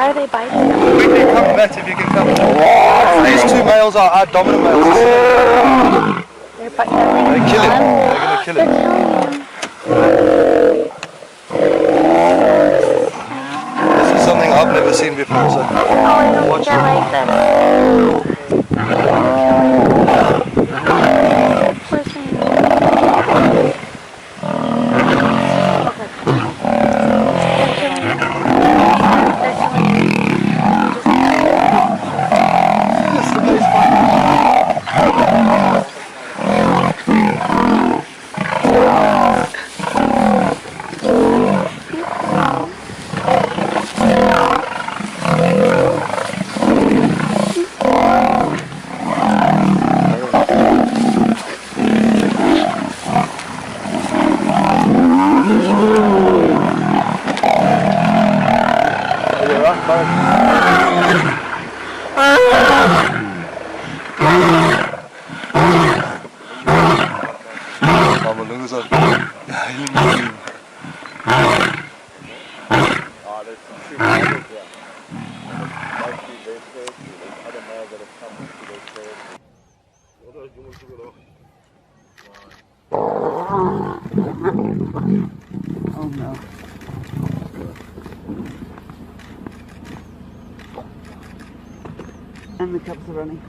Why are they biting? We can come met if you can come. These two males are dominant males. They're biting. They kill him. They're going to kill him. This is something I've never seen before. So I don't think I like this. Poor thing. Oh no. And the cubs are running.